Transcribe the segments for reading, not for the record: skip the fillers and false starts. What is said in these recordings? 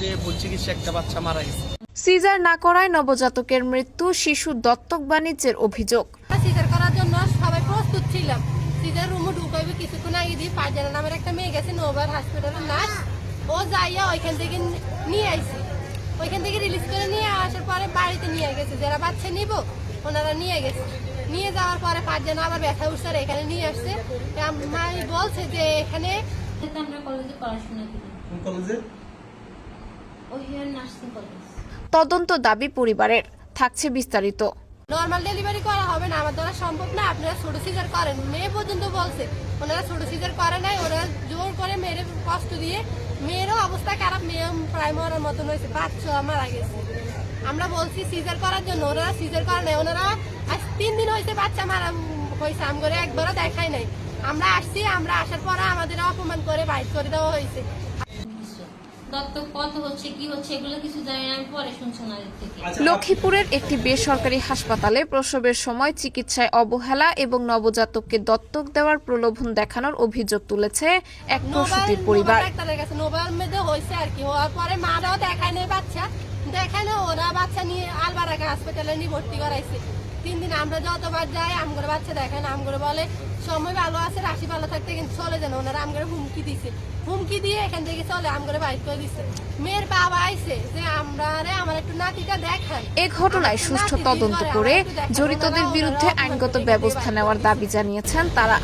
যে ভুল চিকিৎসা একটা বাচ্চা মারা গেছে। সিজার না করায় নবজাতকের মৃত্যু, শিশু দত্তক বাণিজ্যের অভিযোগ। সিজার করার জন্য সবাই প্রস্তুত ছিলাম। সিজার রুমে ঢুকাইবে কিছুক্ষণ আগে দিয়ে ফারজানা নামের একটা মেয়ে গেছে নোভার হসপিটালের নার্স, ও যাইয়া ওইখান থেকে নিয়ে আইছে। ওইখান থেকে রিলিজ করে নিয়ে আসার পরে বাড়িতে নিয়ে গেছে, যারা বাচ্চা নিব ওনারা নিয়ে গেছে। নিয়ে যাওয়ার পরে ফারজানা আবার ব্যথা উঠছে, এখানে নিয়ে আসছে। মাই বলছে যে এখানে আমরা কলেজে পড়াশোনা করি। কোন কলেজে? ওই নার্সিং কলেজ। তদন্ত দাবি পরিবারের, থাকছে বিস্তারিত। নর্মাল ডেলিভারি করা হবে না, আমার দ্বারা সম্ভব না, আপনারা ছোট সিজার করেন। মেয়ে পর্যন্ত বলছে ওনারা ছোট সিজার করে নাই, ওরা জোর করে মেয়ের কষ্ট দিয়ে, মেয়েরও অবস্থা খারাপ, মেয়ে প্রায় মরার মতন হয়েছে, বাচ্চা মারা গেছে। আমরা বলছি সিজার করার জন্য, ওনারা সিজার করে নাই। ওনারা আজ 3 দিন হয়েছে বাচ্চা মারা হয়েছে, আমগরে একবারও দেখাই নাই। আমরা আসছি, আমরা আসার পরে আমাদের অপমান করে বাইর করে দেওয়া হয়েছে। দত্তক কত হচ্ছে কি হচ্ছে এগুলো কিছু জানি না, আমি পরে শুনছি ওনাদের থেকে। লক্ষ্মীপুরের একটি বেসরকারি হাসপাতালে প্রসবের সময় চিকিৎসায় অবহেলা এবং নবজাতককে দত্তক দেওয়ার প্রলোভন দেখানোর অভিযোগ তুলেছে এক প্রসূতির পরিবার। নোবেল মেয়েদের হয়েছে আর কি, হওয়ার পরে মারাও দেখায় নেই বাচ্চা, দেখায় না, ওরা বাচ্চা নিয়ে আলবারাকা হাসপাতালে নিয়ে ভর্তি করাইছে। 3 দিন আমরা যতবার যাই আমগরে বাচ্চা দেখায় না, আমগরে বলে সময় ভালো আছে, রাশি ভালো থাকতে কিন্তু চলে যান। ওনারা আমগরে হুমকি দিছে, হুমকি দিয়ে এখান থেকে চলে আমগরে বাইর করে দিচ্ছে। মেয়ের বাবা আইছে যে আমার একটু নাতিটা দেখান। এ ঘটনায় সুষ্ঠু তদন্ত করে জড়িতদের বিরুদ্ধে আইনগত ব্যবস্থা নেওয়ার দাবি জানিয়েছেন তারা।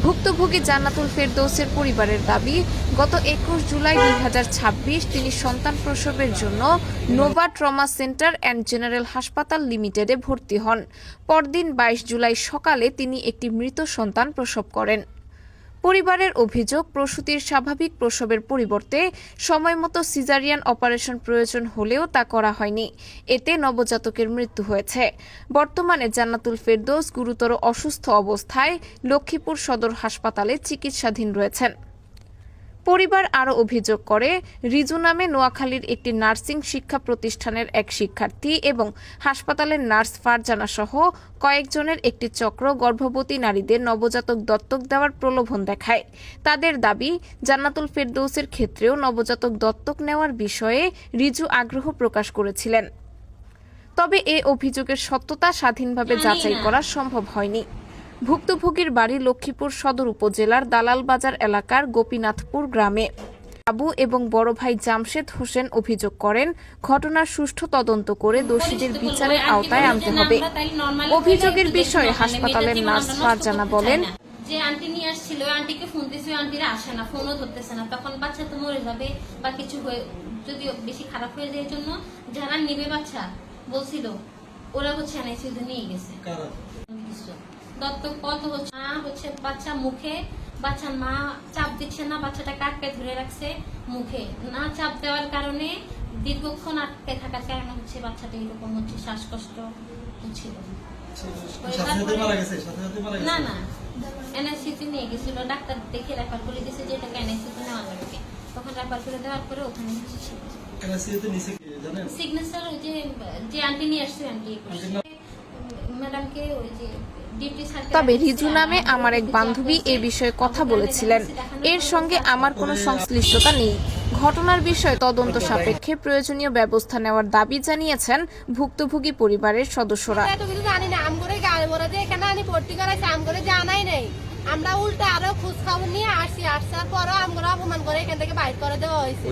ভুক্তভোগী জান্নাতুল ফেরদৌসের পরিবারের দাবি, গত 21 জুলাই 2026 তিনি সন্তান প্রসবের জন্য Nova trauma centre and general হাসপাতাল লিমিটেডে ভর্তি হন। পরদিন 22 জুলাই সকালে তিনি একটি মৃত সন্তান প্রসব করেন। পরিবারের অভিযোগ, প্রসূতির স্বাভাবিক প্রসবের পরিবর্তে সময়মতো সিজারিয়ান অপারেশন প্রয়োজন হলেও তা করা হয়নি। এতে নবজাতকের মৃত্যু হয়েছে। বর্তমানে জান্নাতুল ফেরদৌস গুরুতর অসুস্থ অবস্থায় লক্ষ্মীপুর সদর হাসপাতালে চিকিৎসাধীন রয়েছেন। পরিবার আরও অভিযোগ করে, রিজু নামে নোয়াখালীর একটি নার্সিং শিক্ষা প্রতিষ্ঠানের এক শিক্ষার্থী এবং হাসপাতালের নার্স ফারজানা সহ কয়েকজনের একটি চক্র গর্ভবতী নারীদের নবজাতক দত্তক দেওয়ার প্রলোভন দেখায়। তাদের দাবি, জান্নাতুল ফেরদৌসের ক্ষেত্রেও নবজাতক দত্তক নেওয়ার বিষয়ে রিজু আগ্রহ প্রকাশ করেছিলেন। তবে এ অভিযোগের সত্যতা স্বাধীনভাবে যাচাই করা সম্ভব হয়নি। ভুক্তভোগীর বাড়ি লক্ষ্মীপুর সদর উপজেলার দালাল বাজার এলাকার গোপীনাথপুর গ্রামে। আবু এবং বড় ভাই জামশেদ হোসেন অভিযোগ করেন, ঘটনার সুষ্ঠু তদন্ত করে দোষীদের বিচারের আওতায় আনতে হবে। অভিযোগের বিষয়ে হাসপাতালের নার্স ফারজানা বলেন, যে আন্টি নিয়ে আসছিল, আন্টিকে ফোন দিয়েছে, আন্টিরা আসে না, ফোনও ধরতেছে না, তখন বাচ্চা তো মরে যাবে বা কিছু যদি বেশি খারাপ হয়ে যায়, জন্য যারা নেবে বাচ্চা বলছিল ওরা হচ্ছে এনআইসিইউতে নিয়ে গেছে। দত্তক কত হচ্ছে বাচ্চা মুখে, বাচ্চার মা চাপ দিচ্ছে না, বাচ্চাটাকে আটকে ধরে রাখছে মুখে, না চাপ দেওয়ার কারণে দীর্ঘক্ষণ আটকে থাকার কারণে হচ্ছে বাচ্চাটা এরকম হচ্ছে, শ্বাসকষ্ট হচ্ছিল। না না, এনআইসিইউতে নিয়ে গেছিল, ডাক্তার দেখে রেফার করে দিয়েছে যে এটাকে এনআইসিইউতে নেওয়া লাগবে। তখন রেফার করে দেওয়ার পরে ওখানে সিগনেচার ওই যে আন্টি নিয়ে আসছে, আন্টি ম্যাডামকে ওই যে। তবে রিজু নামে আমার এক বান্ধবী এ বিষয়ে কথা বলেছিলেন, এর সঙ্গে আমার কোনো সংশ্লিষ্টতা নেই। ঘটনার বিষয়ে তদন্ত সাপেক্ষে প্রয়োজনীয় ব্যবস্থা নেওয়ার দাবি জানিয়েছেন ভুক্তভোগী পরিবারের সদস্যরা। আমরা উল্টা আরো খোঁজ খবর নিয়ে আসছি, আসার পরও আমরা অপমান করে এখান থেকে বাইর করে দেওয়া হয়েছে।